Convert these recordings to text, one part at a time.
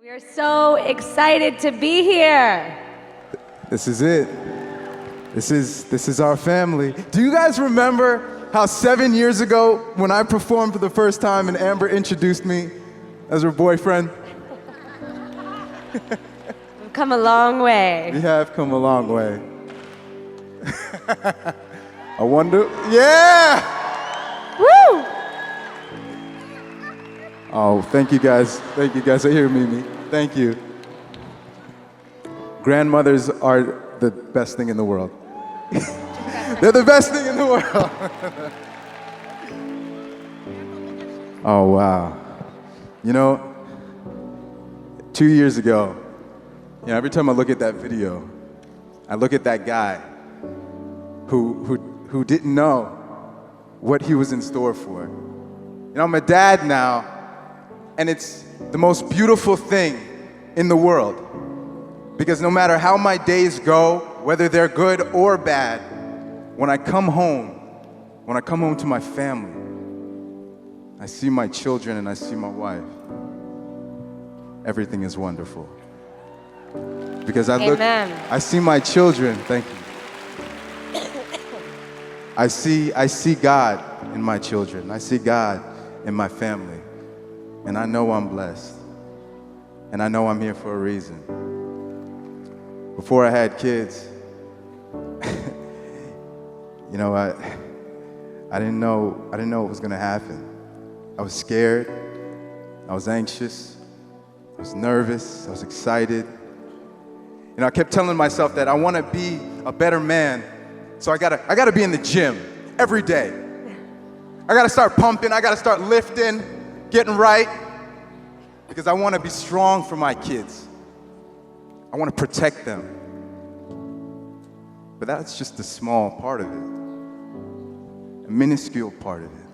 We are so excited to be here. This is it. This is our family. Do you guys remember how 7 years ago when I performed for the first time and Amber introduced me as her boyfriend? We've come a long way. We have come a long way. I wonder, yeah! Woo! Oh, thank you guys. Thank you guys. I hear Mimi. Thank you. Grandmothers are the best thing in the world. They're the best thing in the world. Oh, wow. You know, 2 years ago, every time I look at that video, I look at that guy who didn't know what he was in store for. I'm a dad now, and it's the most beautiful thing in the world. Because no matter how my days go, whether they're good or bad, when I come home to my family, I see my children and I see my wife. Everything is wonderful. Because I see my children, thank you. I see God in my children. I see God in my family. And I know I'm blessed. And I know I'm here for a reason. Before I had kids, I didn't know what was gonna happen. I was scared, I was anxious, I was nervous, I was excited. I kept telling myself that I wanna be a better man, so I gotta be in the gym every day. I gotta start pumping, I gotta start lifting, getting right, because I wanna be strong for my kids. I want to protect them. But that's just a small part of it, a minuscule part of it.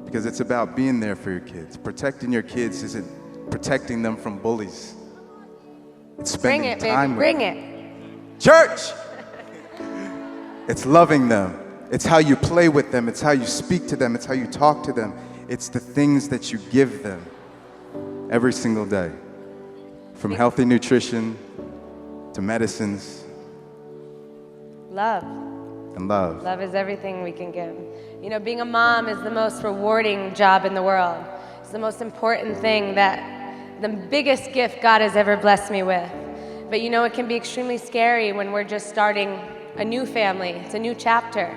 Because it's about being there for your kids. Protecting your kids isn't protecting them from bullies. It's spending time with them. Bring it. Church! It's loving them. It's how you play with them. It's how you speak to them. It's how you talk to them. It's the things that you give them every single day. From healthy nutrition to medicines. Love. And love. Love is everything we can give. Being a mom is the most rewarding job in the world. It's the most important thing, the biggest gift God has ever blessed me with. But it can be extremely scary when we're just starting a new family. It's a new chapter.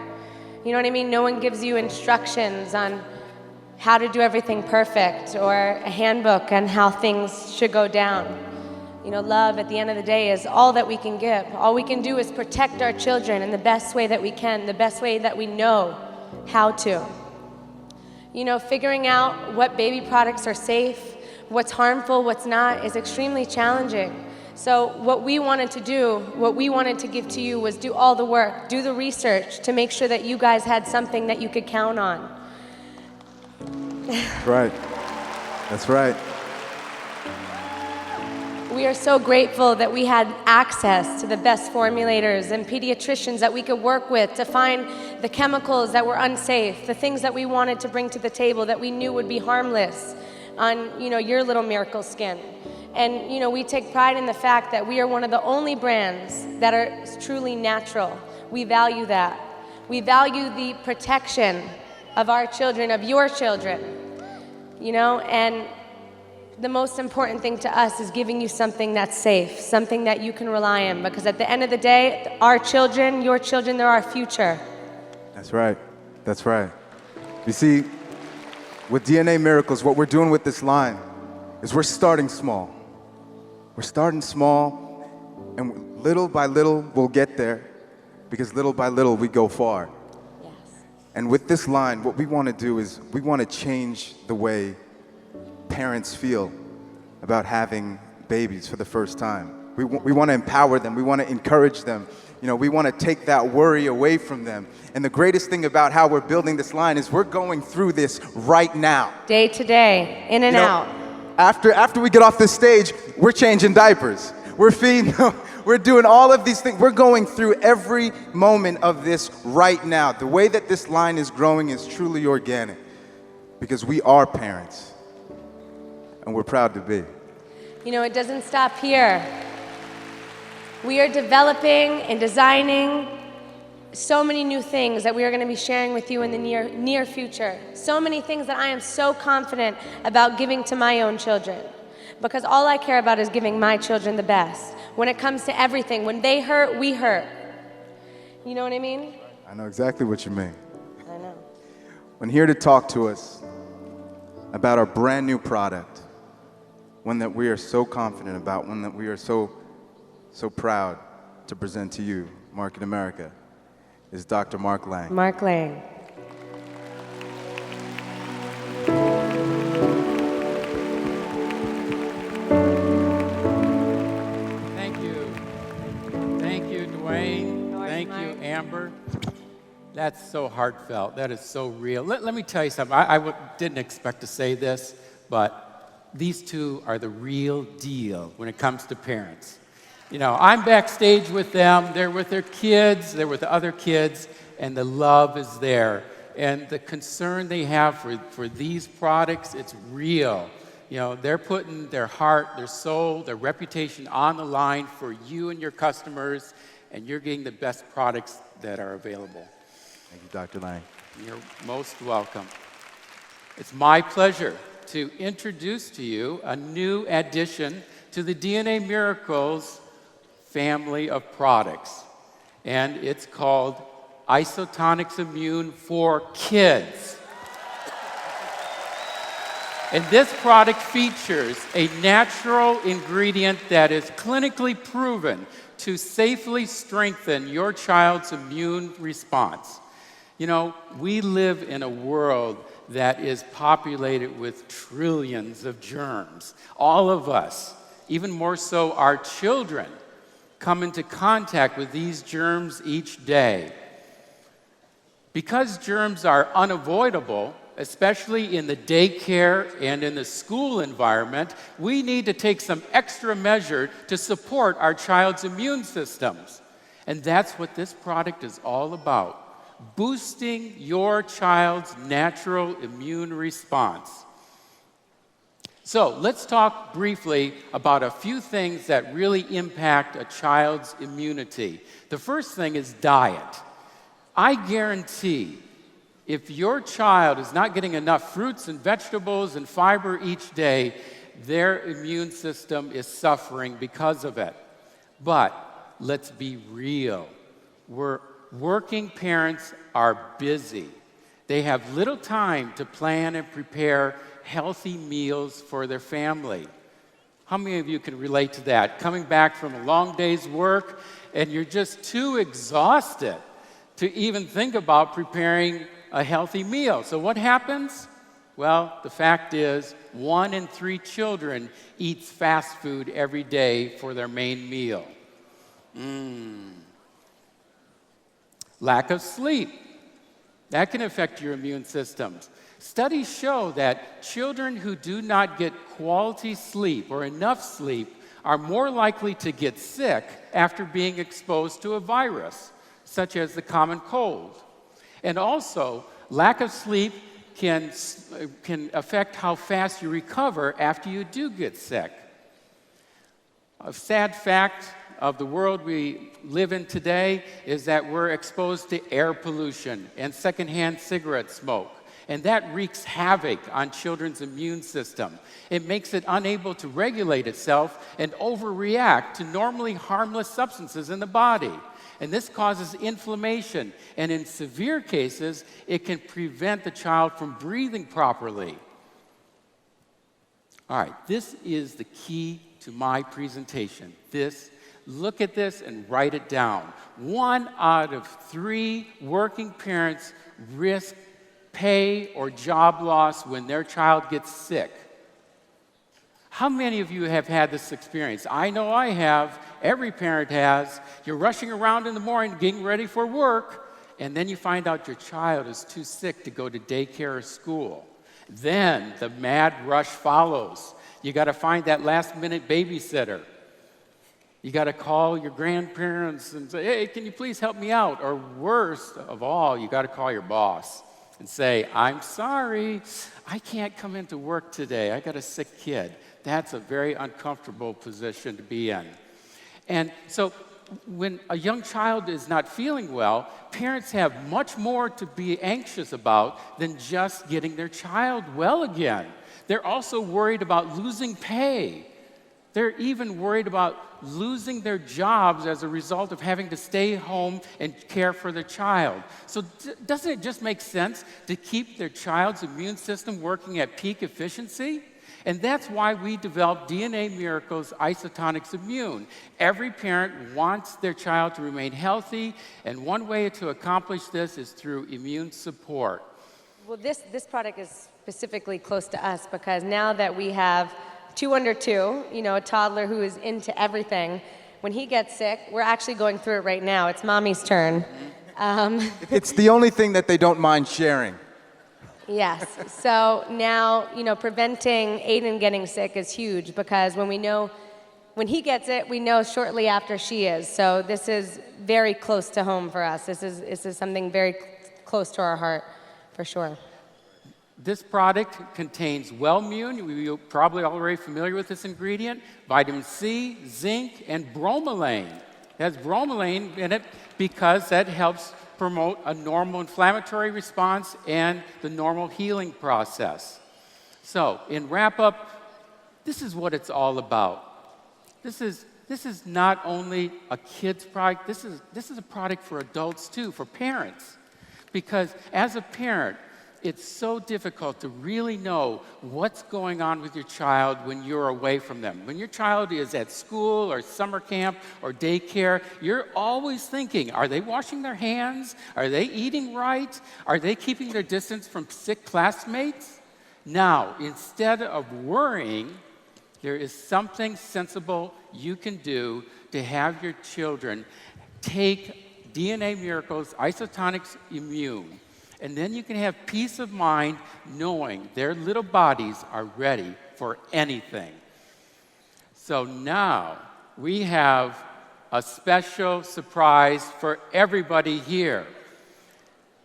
You know what I mean? No one gives you instructions on how to do everything perfect or a handbook on how things should go down. Love at the end of the day is all that we can give. All we can do is protect our children in the best way that we can, the best way that we know how to. Figuring out what baby products are safe, what's harmful, what's not, is extremely challenging. So what we wanted to give to you was do all the work, do the research to make sure that you guys had something that you could count on. Right. That's right. We are so grateful that we had access to the best formulators and pediatricians that we could work with to find the chemicals that were unsafe, the things that we wanted to bring to the table that we knew would be harmless on, your little miracle skin. And, we take pride in the fact that we are one of the only brands that are truly natural. We value that. We value the protection of our children, of your children, and the most important thing to us is giving you something that's safe, something that you can rely on, because at the end of the day, our children, your children, they're our future. That's right. That's right. You see, with DNA Miracles, what we're doing with this line is we're starting small. We're starting small, and little by little, we'll get there, because little by little, we go far. Yes. And with this line, what we want to do is we want to change the way parents feel about having babies for the first time. We want to empower them. We want to encourage them. We want to take that worry away from them. And the greatest thing about how we're building this line is we're going through this right now. Day to day, in and out. After we get off this stage, we're changing diapers. We're feeding, we're doing all of these things. We're going through every moment of this right now. The way that this line is growing is truly organic because we are parents. And we're proud to be. You know, it doesn't stop here. We are developing and designing so many new things that we are going to be sharing with you in the near future. So many things that I am so confident about giving to my own children. Because all I care about is giving my children the best. When it comes to everything, when they hurt, we hurt. You know what I mean? I know exactly what you mean. I know. I'm here to talk to us about our brand new product, one that we are so confident about, one that we are so proud to present to you, Market America, is Dr. Mark Lang. Mark Lang. Thank you, Duane. Thank you, Amber. That's so heartfelt. That is so real. Let me tell you something. I didn't expect to say this, but these two are the real deal when it comes to parents. You know, I'm backstage with them. They're with their kids. They're with other kids, and the love is there. And the concern they have for these products, it's real. You know, they're putting their heart, their soul, their reputation on the line for you and your customers, and you're getting the best products that are available. Thank you, Dr. Lang. You're most welcome. It's my pleasure to introduce to you a new addition to the DNA Miracles family of products. And it's called Isotonix Immune for Kids. And this product features a natural ingredient that is clinically proven to safely strengthen your child's immune response. You know, we live in a world that is populated with trillions of germs. All of us, even more so our children, come into contact with these germs each day. Because germs are unavoidable, especially in the daycare and in the school environment, we need to take some extra measure to support our child's immune systems. And that's what this product is all about. Boosting your child's natural immune response. So let's talk briefly about a few things that really impact a child's immunity. The first thing is diet. I guarantee if your child is not getting enough fruits and vegetables and fiber each day, their immune system is suffering because of it. But let's be real. Working parents are busy. They have little time to plan and prepare healthy meals for their family. How many of you can relate to that? Coming back from a long day's work and you're just too exhausted to even think about preparing a healthy meal. So what happens? Well, the fact is 1 in 3 children eats fast food every day for their main meal. Lack of sleep. That can affect your immune systems. Studies show that children who do not get quality sleep or enough sleep are more likely to get sick after being exposed to a virus, such as the common cold. And also, lack of sleep can affect how fast you recover after you do get sick. A sad fact of the world we live in today is that we're exposed to air pollution and secondhand cigarette smoke. And that wreaks havoc on children's immune system. It makes it unable to regulate itself and overreact to normally harmless substances in the body. And this causes inflammation. And in severe cases, it can prevent the child from breathing properly. All right, this is the key to my presentation. Look at this and write it down. 1 out of 3 working parents risk pay or job loss when their child gets sick. How many of you have had this experience? I know I have. Every parent has. You're rushing around in the morning getting ready for work, and then you find out your child is too sick to go to daycare or school. Then the mad rush follows. You got to find that last-minute babysitter. You got to call your grandparents and say, hey, can you please help me out? Or worst of all, you got to call your boss and say, I'm sorry, I can't come into work today. I got a sick kid. that's a very uncomfortable position to be in. And so when a young child is not feeling well, parents have much more to be anxious about than just getting their child well again. They're also worried about losing pay. They're even worried about losing their jobs as a result of having to stay home and care for their child. So doesn't it just make sense to keep their child's immune system working at peak efficiency? And that's why we developed DNA Miracle's Isotonix Immune. Every parent wants their child to remain healthy, and one way to accomplish this is through immune support. Well, this product is specifically close to us because now that we have 2 under 2, a toddler who is into everything, when he gets sick, we're actually going through it right now. It's mommy's turn. It's the only thing that they don't mind sharing. Yes. So now, preventing Aiden getting sick is huge because when he gets it, we know shortly after she is. So this is very close to home for us. This is something very close to our heart, for sure. This product contains Wellmune. You're probably already familiar with this ingredient. Vitamin C, zinc, and bromelain. It has bromelain in it because that helps promote a normal inflammatory response and the normal healing process. So, in wrap-up, this is what it's all about. This is not only a kid's product, this is a product for adults too, for parents. Because as a parent, it's so difficult to really know what's going on with your child when you're away from them. When your child is at school or summer camp or daycare, you're always thinking, are they washing their hands? Are they eating right? Are they keeping their distance from sick classmates? Now, instead of worrying, there is something sensible you can do to have your children take DNA Miracle's Isotonix Immune. And then you can have peace of mind knowing their little bodies are ready for anything. So now we have a special surprise for everybody here.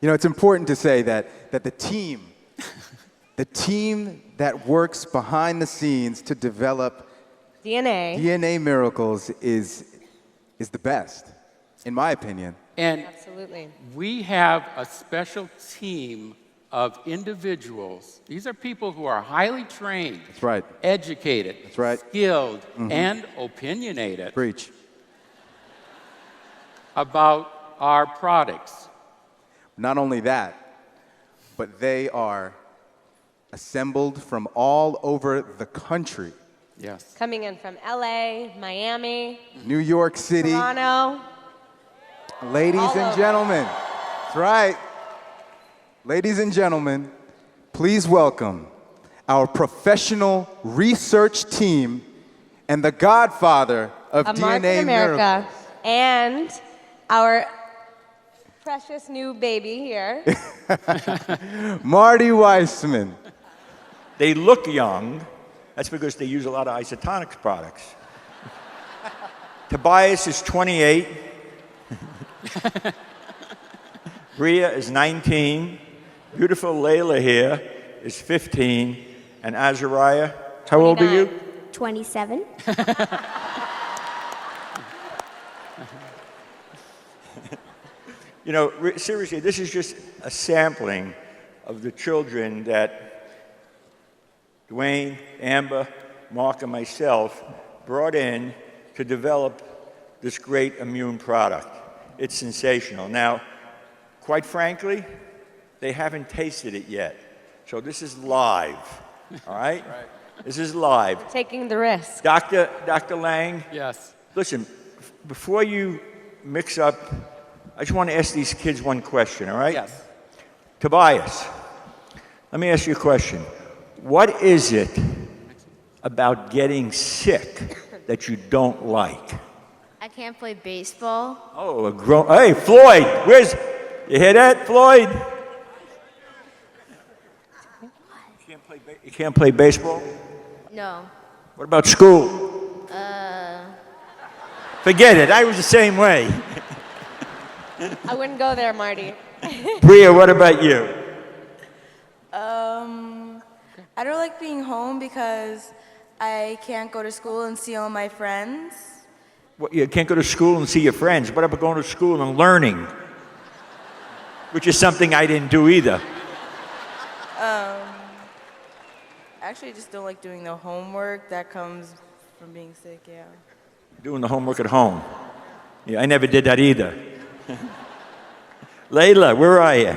It's important to say that the team that works behind the scenes to develop DNA Miracles is the best, in my opinion. And absolutely, we have a special team of individuals. These are people who are highly trained, that's right, educated, that's right, skilled, and opinionated. Preach. About our products. Not only that, but they are assembled from all over the country. Yes. Coming in from LA, Miami, New York City, Toronto. Ladies and gentlemen, that's right. Ladies and gentlemen, please welcome our professional research team and the godfather of DNA Miracles. And our precious new baby here. Marty Weissman. They look young. That's because they use a lot of Isotonix products. Tobias is 28. Bria is 19. Beautiful Layla here is 15. And Azariah, how old are you? 27. Seriously, this is just a sampling of the children that Duane, Amber, Mark, and myself brought in to develop this great immune product. It's sensational. Now, quite frankly, they haven't tasted it yet. So this is live, all right? This is live. Taking the risk. Dr. Lang? Yes. Listen, before you mix up, I just want to ask these kids one question, all right? Yes. Tobias, let me ask you a question. What is it about getting sick that you don't like? I can't play baseball. Oh, hey, Floyd, you hear that, Floyd? You can't play baseball? No. What about school? Forget it, I was the same way. I wouldn't go there, Marty. Bria, what about you? I don't like being home because I can't go to school and see all my friends. Well, you can't go to school and see your friends. What about going to school and learning? Which is something I didn't do either. Actually, I just don't like doing the homework. That comes from being sick, yeah. Doing the homework at home. Yeah, I never did that either. Layla, where are you?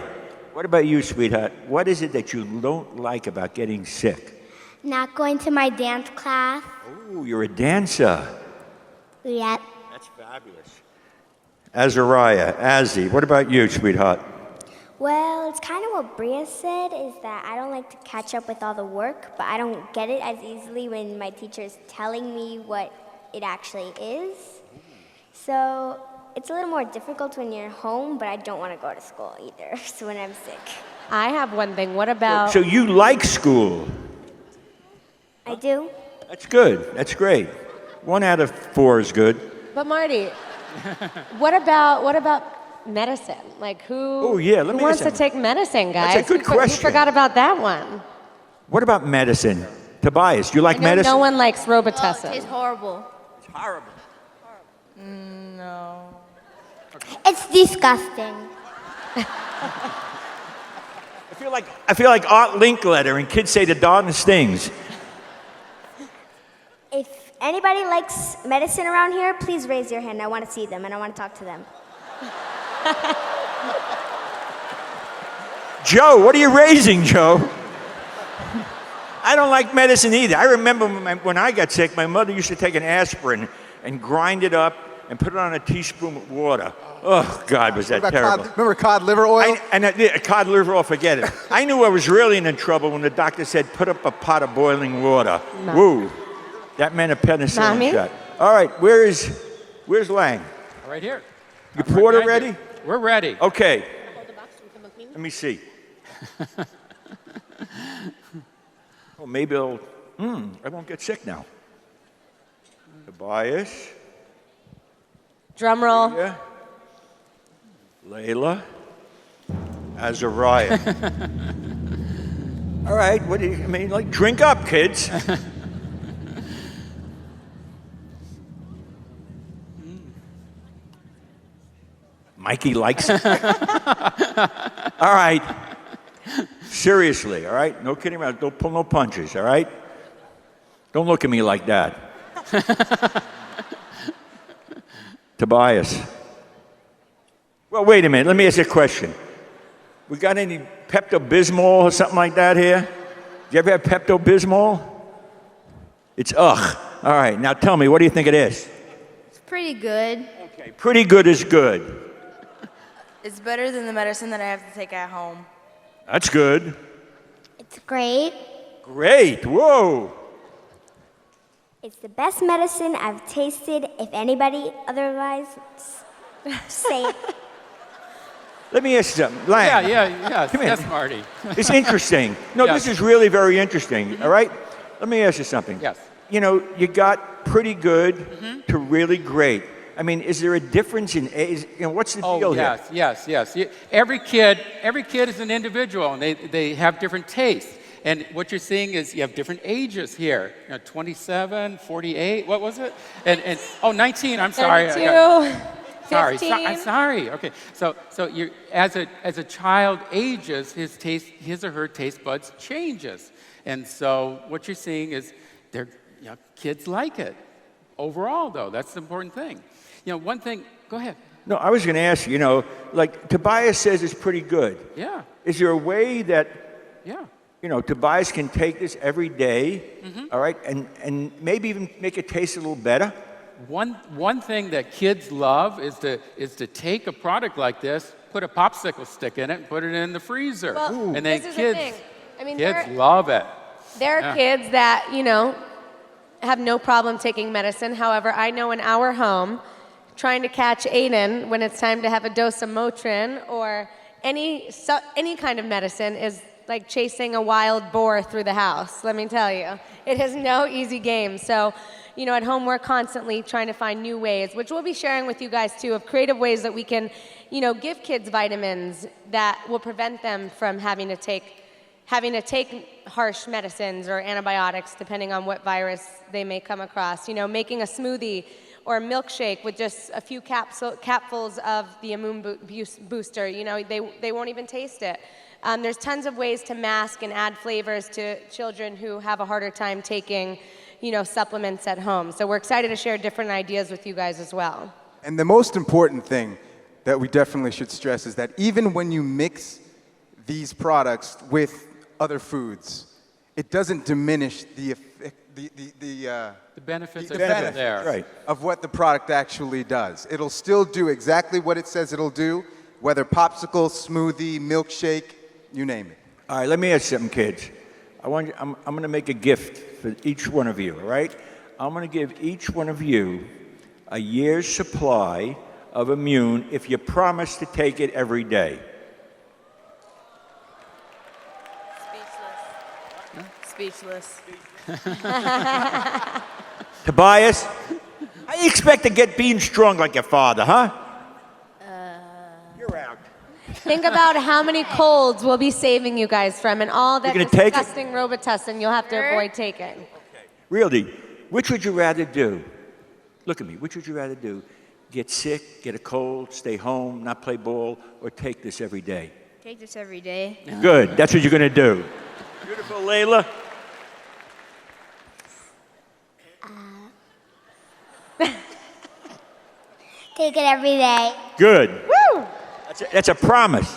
What about you, sweetheart? What is it that you don't like about getting sick? Not going to my dance class. Oh, you're a dancer. Yep. That's fabulous. Azariah, Azzy, what about you, sweetheart? Well, it's kind of what Bria said, is that I don't like to catch up with all the work, but I don't get it as easily when my teacher is telling me what it actually is. So it's a little more difficult when you're home, but I don't want to go to school either, so when I'm sick. I have one thing. What about... So you like school? I do. That's good. That's great. 1 out of 4 is good. But Marty, what about medicine? Like who, Oh, yeah, let who me wants ask to you. take medicine, guys? That's a good We question. forgot about that one. What about medicine? Tobias, you like I know medicine? no one likes Oh, it Robitussin. tastes horrible. It's horrible. No. It's disgusting. I feel like Art Linkletter and kids say the darndest things. If anybody likes medicine around here, please raise your hand. I want to see them and I want to talk to them. Joe, what are you raising, Joe? I don't like medicine either. I remember when I got sick, my mother used to take an aspirin and grind it up and put it on a teaspoon of water. Oh, God, was that terrible. Remember cod liver oil? Cod liver oil, forget it. I knew I was really in trouble when the doctor said, put up a pot of boiling water. No. Woo. That meant a penicillin Mommy? shot. All right, where's Lang? Right here. You I'm poured it behind ready? you. We're ready. Okay. Let me see. Oh, maybe I won't get sick now. Tobias. Drum roll. Yeah. Layla. Azariah. All right, what do you, like, drink up, kids. Mikey likes it. All right. Seriously, all right? No kidding around. Don't pull no punches, all right? Don't look at me like that. Tobias. Well, wait a minute. Let me ask you a question. We got any Pepto-Bismol or something like that here? Do you ever have Pepto-Bismol? It's ugh. All right, now tell me, what do you think it is? It's pretty good. Okay, pretty good is good. It's better than the medicine that I have to take at home. That's good. It's great. Great. Whoa. It's the best medicine I've tasted. If anybody otherwise, say it. Let me ask you something. Lang. Yes, Come here. yes, Marty. It's interesting. No, Yes. this is really very interesting, all right? Let me ask you something. Yes. You know, you got pretty good to really great. I mean, is there a difference in age? You know, what's the deal here? Yes. Every kid is an individual, and they have different tastes. And what you're seeing is you have different ages here. 27, 48, what was it? And 19, I'm sorry. 32, Sorry, 15. I'm sorry. Okay, so you as a child ages, his or her taste buds changes, and so what you're seeing is kids like it. Overall, though, that's the important thing. One thing. Go ahead. No, I was going to ask you. Like Tobias says, it's pretty good. Yeah. Is there a way that Yeah. Tobias can take this every day, all right, and maybe even make it taste a little better? One thing that kids love is to take a product like this, put a popsicle stick in it, and put it in the freezer. Well, and then this is kids, the thing. I mean, kids love it. there are kids that, have no problem taking medicine. However, I know in our home, trying to catch Aiden when it's time to have a dose of Motrin or any kind of medicine is like chasing a wild boar through the house, let me tell you. It is no easy game. So, at home we're constantly trying to find new ways, which we'll be sharing with you guys too, of creative ways that we can, give kids vitamins that will prevent them from having to take having to take harsh medicines or antibiotics depending on what virus they may come across. You know, making a smoothie or a milkshake with just a few capfuls of the immune booster, you know, they won't even taste it. There's tons of ways to mask and add flavors to children who have a harder time taking, you know, supplements at home. So we're excited to share different ideas with you guys as well. And the most important thing that we definitely should stress is that even when you mix these products with other foods, it doesn't diminish the benefits are benefit there. Right. of what the product actually does. It'll still do exactly what it says it'll do, whether popsicle, smoothie, milkshake, you name it. All right, let me ask you something, kids. I'm going to make a gift for each one of you, all right? I'm going to give each one of you a year's supply of Immune if you promise to take it every day. Speechless. Tobias, how you expect to get being strong like your father, huh? You're out. Think about how many colds we'll be saving you guys from and all that You're gonna take it? disgusting Robitussin you'll have to avoid taking. Really, which would you rather do? Look at me. Which would you rather do? Get sick, get a cold, stay home, not play ball, or take this every day? Take this every day. Good. That's what you're going to do. Beautiful, Layla. Take it every day. Good. Woo! That's a promise.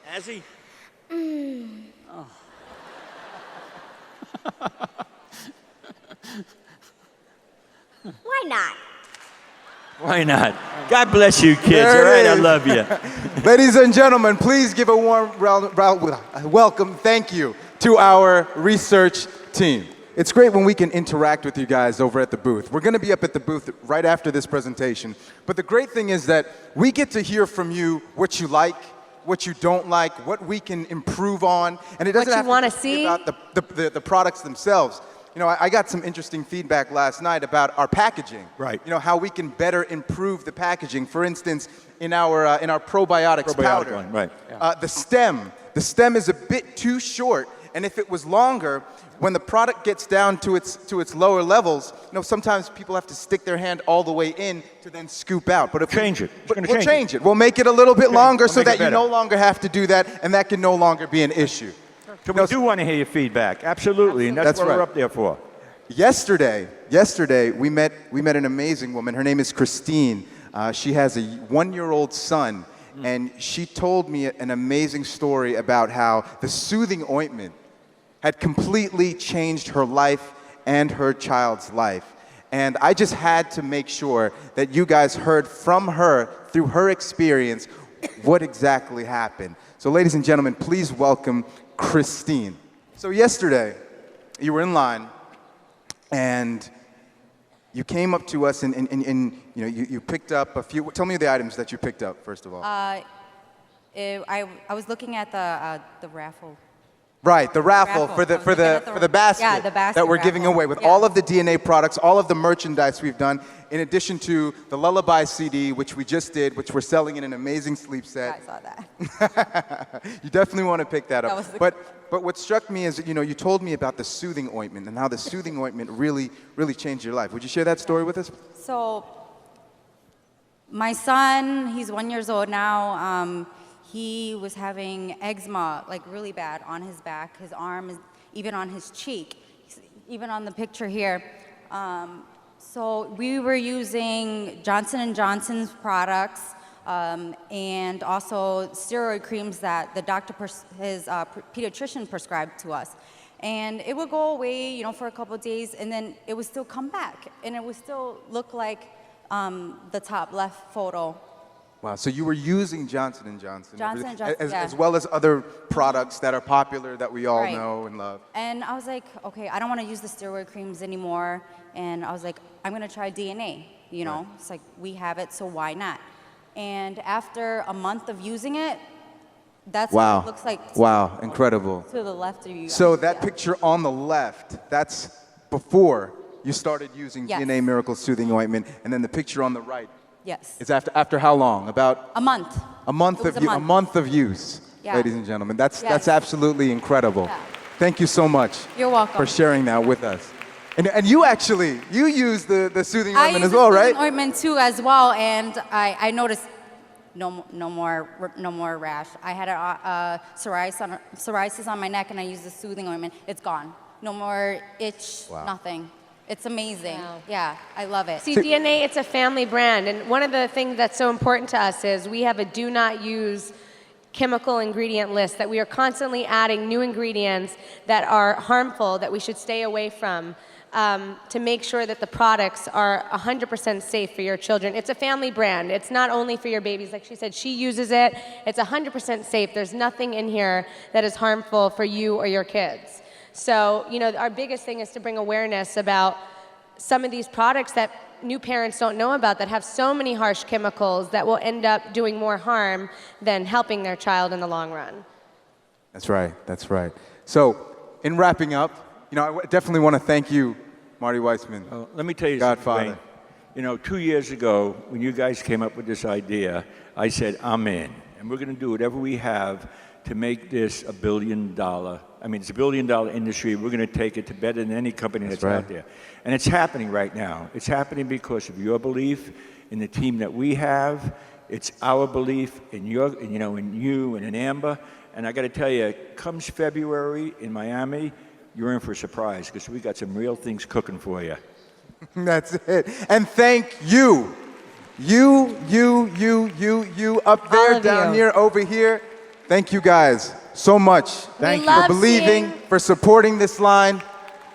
Has he? Why not? Why not? God bless you, kids. There All it right, I is. love you. Ladies and gentlemen, please give a warm welcome, thank you, to our research team. It's great when we can interact with you guys over at the booth. We're going to be up at the booth right after this presentation. But the great thing is that we get to hear from you what you like, what you don't like, what we can improve on. And it doesn't What you have wanna to be see. about the products themselves. You know, I got some interesting feedback last night about our packaging. Right. You know, how we can better improve the packaging. For instance, in our probiotics Probiotic powder. line, right. The stem is a bit too short, and if it was longer, when the product gets down to its lower levels, you know, sometimes people have to stick their hand all the way in to then scoop out. But if Change it. It's gonna we'll change change it. We'll make it a little bit longer We'll so make it that you better. no longer have to do that, and that can no longer be an issue. So we do want to hear your fefeedback. Absolutely. And that's That's what we're right. up there for. Yesterday, we met an amazing woman. Her name is Christine. She has a 1-year-old son, and she told me an amazing story about how the soothing ointment had completely changed her life and her child's life. And I just had to make sure that you guys heard from her through her experience what exactly happened. So ladies and gentlemen, please welcome Christine. So yesterday, you were in line, and you came up to us, and you know, you picked up a few. Tell me the items that you picked up, first of all. I was looking at the raffle. Right, the raffle Raffle. for the I was looking at the- basket, yeah, the basket that we're giving raffle. away with Yeah. all of the DNA products, all of the merchandise we've done, in addition to the Lullaby CD, which we just did, which we're selling in an amazing sleep Yeah, set. I saw that. You definitely want to pick that That up. was the- But what struck me is, you know, you told me about the soothing ointment and how the soothing ointment really changed your life. Would you share that story with us? So, my son, he's 1 year old now. He was having eczema, like really bad, on his back, his arm, even on his cheek, even on the picture here. So we were using Johnson & Johnson's products and also steroid creams that the doctor, his pediatrician prescribed to us. And it would go away, you know, for a couple of days, and then it would still come back, and it would still look like the top left photo. Wow, so you were using Johnson & Johnson. Johnson & Johnson, as yeah. well as other products that are popular that we all Right. know and love. And I was like, okay, I don't want to use the steroid creams anymore. And I was like, I'm going to try DNA. You know, it's like, we have it, so why not? And after a month of using it, that's Wow. what it looks like Wow, incredible. to the left of you. So that Yeah. picture on the left, that's before you started using Yes. DNA Miracle Soothing Ointment, and then the picture on the right Yes. is after how long? About A month. a month It was of a month. a month of use. Yeah. ladies and gentlemen. That's Yes. absolutely incredible. Yeah. Thank you so much. You're welcome. For sharing that with us. And you actually, you use the soothing I ointment use as well, the right? soothing ointment too as well, and I noticed no more rash. I had a psoriasis on my neck, and I used the soothing ointment. It's gone. No more itch. Wow. Nothing. It's amazing. Wow. Yeah, I love it. See, DNA, it's a family brand. And one of the things that's so important to us is we have a do not use chemical ingredient list, that we are constantly adding new ingredients that are harmful, that we should stay away from, to make sure that the products are 100% safe for your children. It's a family brand. It's not only for your babies. Like she said, she uses it. It's 100% safe. There's nothing in here that is harmful for you or your kids. So, you know, our biggest thing is to bring awareness about some of these products that new parents don't know about, that have so many harsh chemicals that will end up doing more harm than helping their child in the long run. That's right, that's right. So, in wrapping up, you know, I definitely want to thank you, Marty Weissman. Let me tell you Godfather. something, Duane. You know, 2 years ago, when you guys came up with this idea, I said, I'm in. And we're going to do whatever we have to make this $1 billion. It's $1 billion industry. We're going to take it to better than any company that's right. out there. And it's happening right now. It's happening because of your belief in the team that we have. It's our belief in you and in Amber. And I got to tell you, comes February in Miami, you're in for a surprise because we got some real things cooking for you. That's it. And thank you. You up there, All of down you. here, over here. Thank you guys so much. Thank you love for believing, seeing- for supporting this line.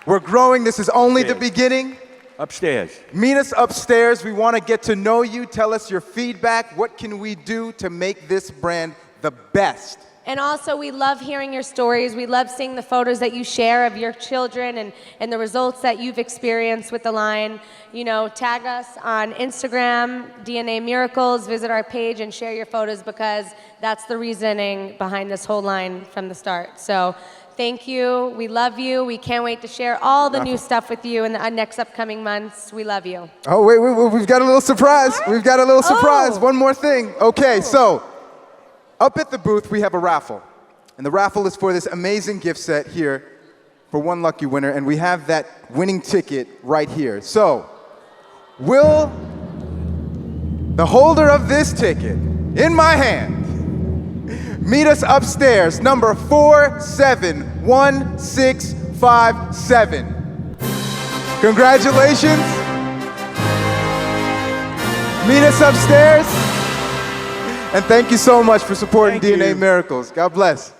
We're growing. This is only the Upstairs. beginning. Upstairs. Meet us upstairs. We want to get to know you. Tell us your feedback. What can we do to make this brand the best? And also, we love hearing your stories. We love seeing the photos that you share of your children and the results that you've experienced with the line. You know, tag us on Instagram, DNA Miracles, visit our page and share your photos, because that's the reasoning behind this whole line from the start. So thank you. We love you. We can't wait to share all the new stuff with you in the next upcoming months. We love you. Oh, wait, we've got a little surprise. We've got a little surprise. Oh. One more thing. Okay, so up at the booth, we have a raffle. And the raffle is for this amazing gift set here for one lucky winner. And we have that winning ticket right here. So, will the holder of this ticket in my hand meet us upstairs, number 471657. Congratulations. Meet us upstairs. And thank you so much for supporting Thank DNA you. Miracles. God bless.